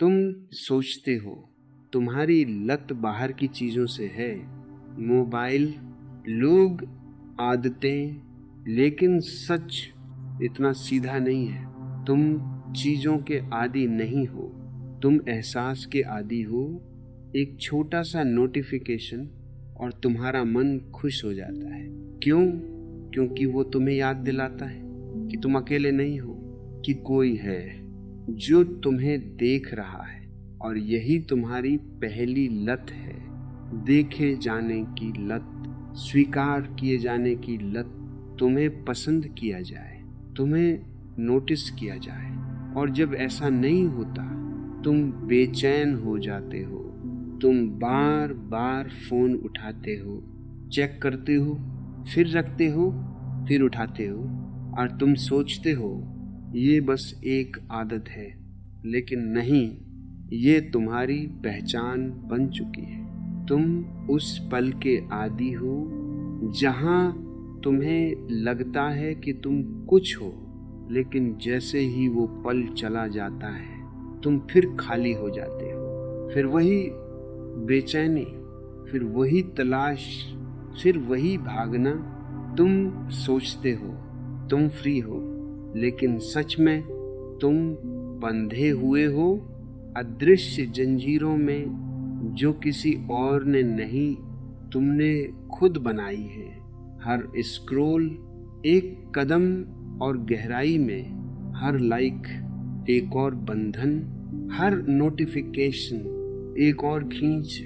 तुम सोचते हो तुम्हारी लत बाहर की चीजों से है, मोबाइल, लोग, आदतें, लेकिन सच इतना सीधा नहीं है। तुम चीजों के आदी नहीं हो, तुम एहसास के आदी हो। एक छोटा सा नोटिफिकेशन और तुम्हारा मन खुश हो जाता है। क्यों? क्योंकि वो तुम्हें याद दिलाता है कि तुम अकेले नहीं हो, कि कोई है जो तुम्हें देख रहा है। और यही तुम्हारी पहली लत है, देखे जाने की लत, स्वीकार किए जाने की लत। तुम्हें पसंद किया जाए, तुम्हें नोटिस किया जाए। और जब ऐसा नहीं होता, तुम बेचैन हो जाते हो। तुम बार बार फोन उठाते हो, चेक करते हो, फिर रखते हो, फिर उठाते हो, और तुम सोचते हो ये बस एक आदत है। लेकिन नहीं, ये तुम्हारी पहचान बन चुकी है। तुम उस पल के आदी हो जहां तुम्हें लगता है कि तुम कुछ हो, लेकिन जैसे ही वो पल चला जाता है, तुम फिर खाली हो जाते हो। फिर वही बेचैनी, फिर वही तलाश, फिर वही भागना। तुम सोचते हो तुम फ्री हो, लेकिन सच में तुम बंधे हुए हो अदृश्य जंजीरों में, जो किसी और ने नहीं, तुमने खुद बनाई है। हर स्क्रॉल एक कदम और गहराई में, हर लाइक एक और बंधन, हर नोटिफिकेशन एक और खींच।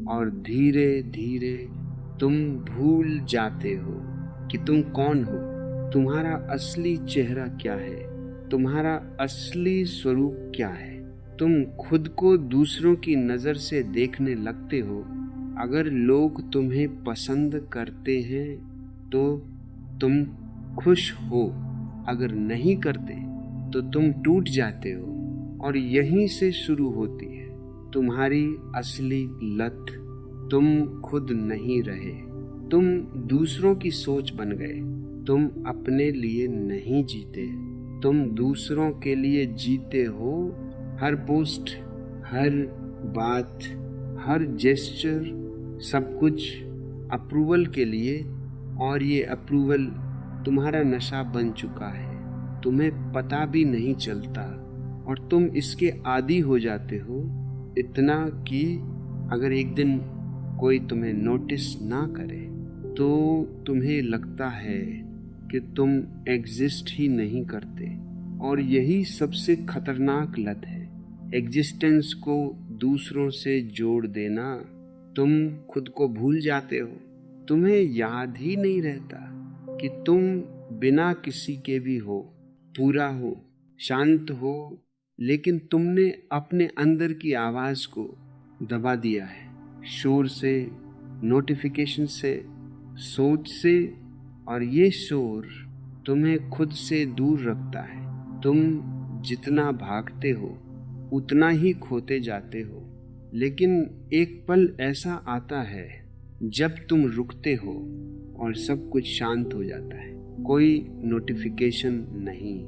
और धीरे धीरे तुम भूल जाते हो कि तुम कौन हो, तुम्हारा असली चेहरा क्या है, तुम्हारा असली स्वरूप क्या है। तुम खुद को दूसरों की नजर से देखने लगते हो। अगर लोग तुम्हें पसंद करते हैं तो तुम खुश हो, अगर नहीं करते तो तुम टूट जाते हो। और यहीं से शुरू होती है तुम्हारी असली लत। तुम खुद नहीं रहे, तुम दूसरों की सोच बन गए। तुम अपने लिए नहीं जीते, तुम दूसरों के लिए जीते हो। हर पोस्ट, हर बात, हर जेस्चर, सब कुछ अप्रूवल के लिए। और ये अप्रूवल तुम्हारा नशा बन चुका है, तुम्हें पता भी नहीं चलता। और तुम इसके आदी हो जाते हो, इतना कि अगर एक दिन कोई तुम्हें नोटिस ना करे तो तुम्हें लगता है कि तुम एग्जिस्ट ही नहीं करते। और यही सबसे खतरनाक लत है, एग्जिस्टेंस को दूसरों से जोड़ देना। तुम खुद को भूल जाते हो, तुम्हें याद ही नहीं रहता कि तुम बिना किसी के भी हो, पूरा हो, शांत हो। लेकिन तुमने अपने अंदर की आवाज को दबा दिया है, शोर से, नोटिफिकेशन से, सोच से। और ये शोर तुम्हें खुद से दूर रखता है। तुम जितना भागते हो उतना ही खोते जाते हो। लेकिन एक पल ऐसा आता है जब तुम रुकते हो और सब कुछ शांत हो जाता है। कोई नोटिफिकेशन नहीं,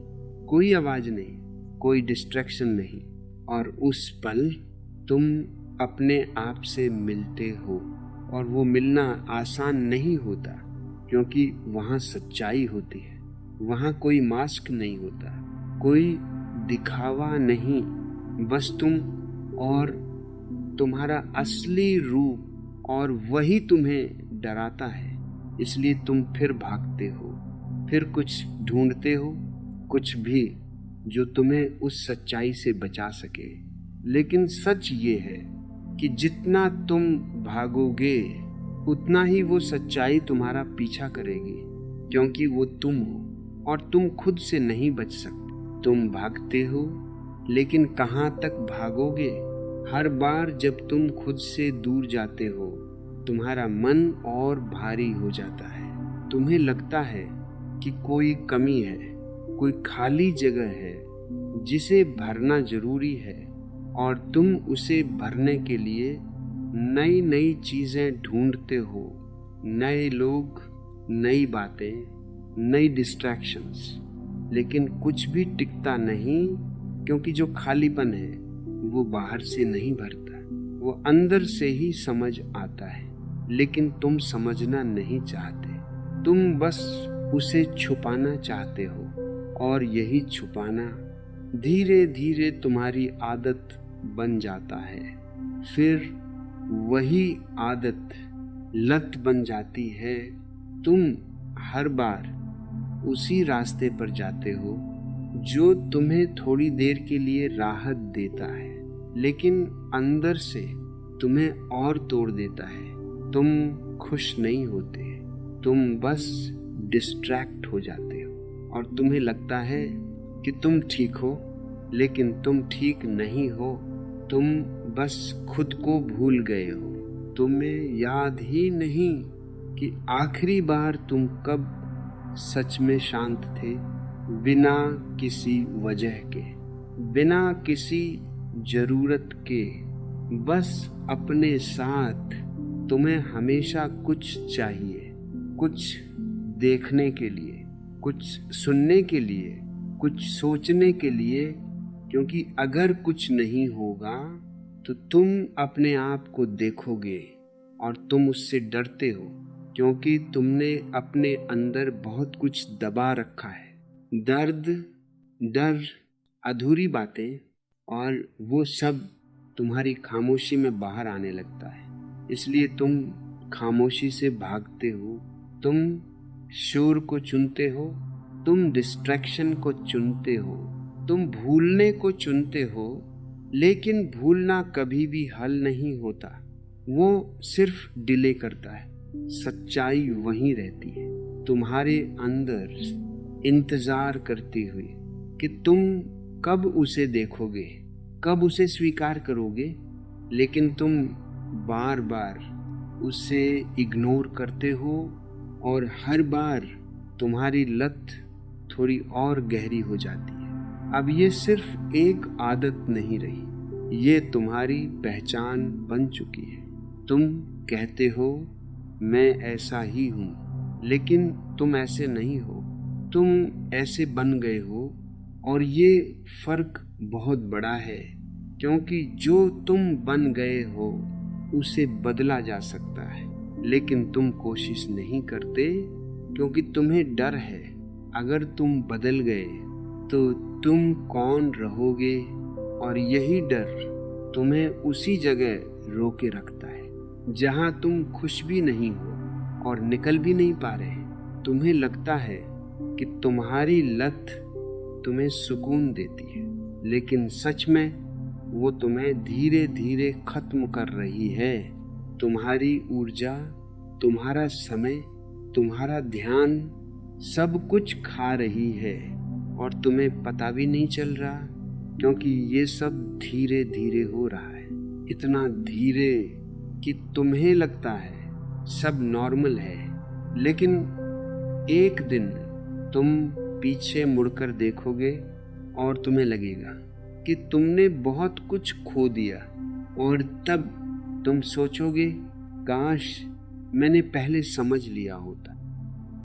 कोई आवाज नहीं, कोई डिस्ट्रैक्शन नहीं। और उस पल तुम अपने आप से मिलते हो। और वो मिलना आसान नहीं होता, क्योंकि वहाँ सच्चाई होती है, वहाँ कोई मास्क नहीं होता, कोई दिखावा नहीं, बस तुम और तुम्हारा असली रूप। और वही तुम्हें डराता है, इसलिए तुम फिर भागते हो, फिर कुछ ढूंढते हो, कुछ भी जो तुम्हें उस सच्चाई से बचा सके। लेकिन सच ये है कि जितना तुम भागोगे उतना ही वो सच्चाई तुम्हारा पीछा करेगी, क्योंकि वो तुम हो और तुम खुद से नहीं बच सकते। तुम भागते हो, लेकिन कहाँ तक भागोगे? हर बार जब तुम खुद से दूर जाते हो, तुम्हारा मन और भारी हो जाता है। तुम्हें लगता है कि कोई कमी है, कोई खाली जगह है जिसे भरना जरूरी है। और तुम उसे भरने के लिए नई नई चीजें ढूंढते हो, नए लोग, नई बातें, नई डिस्ट्रैक्शंस। लेकिन कुछ भी टिकता नहीं, क्योंकि जो खालीपन है वो बाहर से नहीं भरता, वो अंदर से ही समझ आता है, लेकिन तुम समझना नहीं चाहते। तुम बस उसे छुपाना चाहते हो, और यही छुपाना धीरे धीरे तुम्हारी आदत बन जाता है। फिर वही आदत लत बन जाती है। तुम हर बार उसी रास्ते पर जाते हो जो तुम्हें थोड़ी देर के लिए राहत देता है, लेकिन अंदर से तुम्हें और तोड़ देता है। तुम खुश नहीं होते, तुम बस डिस्ट्रैक्ट हो जाते हो, और तुम्हें लगता है कि तुम ठीक हो, लेकिन तुम ठीक नहीं हो। तुम बस खुद को भूल गए हो। तुम्हें याद ही नहीं कि आखिरी बार तुम कब सच में शांत थे, बिना किसी वजह के, बिना किसी जरूरत के, बस अपने साथ। तुम्हें हमेशा कुछ चाहिए, कुछ देखने के लिए, कुछ सुनने के लिए, कुछ सोचने के लिए, क्योंकि अगर कुछ नहीं होगा तो तुम अपने आप को देखोगे और तुम उससे डरते हो, क्योंकि तुमने अपने अंदर बहुत कुछ दबा रखा है। दर्द, डर, अधूरी बातें, और वो सब तुम्हारी खामोशी में बाहर आने लगता है। इसलिए तुम खामोशी से भागते हो, तुम शोर को चुनते हो, तुम डिस्ट्रैक्शन को चुनते हो, तुम भूलने को चुनते हो। लेकिन भूलना कभी भी हल नहीं होता, वो सिर्फ डिले करता है। सच्चाई वहीं रहती है, तुम्हारे अंदर इंतजार करती हुई कि तुम कब उसे देखोगे, कब उसे स्वीकार करोगे। लेकिन तुम बार बार उसे इग्नोर करते हो, और हर बार तुम्हारी लत थोड़ी और गहरी हो जाती है। अब ये सिर्फ एक आदत नहीं रही, ये तुम्हारी पहचान बन चुकी है। तुम कहते हो मैं ऐसा ही हूँ, लेकिन तुम ऐसे नहीं हो, तुम ऐसे बन गए हो। और ये फर्क बहुत बड़ा है, क्योंकि जो तुम बन गए हो उसे बदला जा सकता है, लेकिन तुम कोशिश नहीं करते, क्योंकि तुम्हें डर है अगर तुम बदल गए तो तुम कौन रहोगे। और यही डर तुम्हें उसी जगह रोके रखता है जहां तुम खुश भी नहीं हो और निकल भी नहीं पा रहे। तुम्हें लगता है कि तुम्हारी लत तुम्हें सुकून देती है, लेकिन सच में वो तुम्हें धीरे धीरे खत्म कर रही है। तुम्हारी ऊर्जा, तुम्हारा समय, तुम्हारा ध्यान, सब कुछ खा रही है, और तुम्हें पता भी नहीं चल रहा, क्योंकि ये सब धीरे धीरे हो रहा है। इतना धीरे कि तुम्हें लगता है सब नॉर्मल है, लेकिन एक दिन तुम पीछे मुड़कर देखोगे और तुम्हें लगेगा कि तुमने बहुत कुछ खो दिया, और तब तुम सोचोगे काश मैंने पहले समझ लिया होता।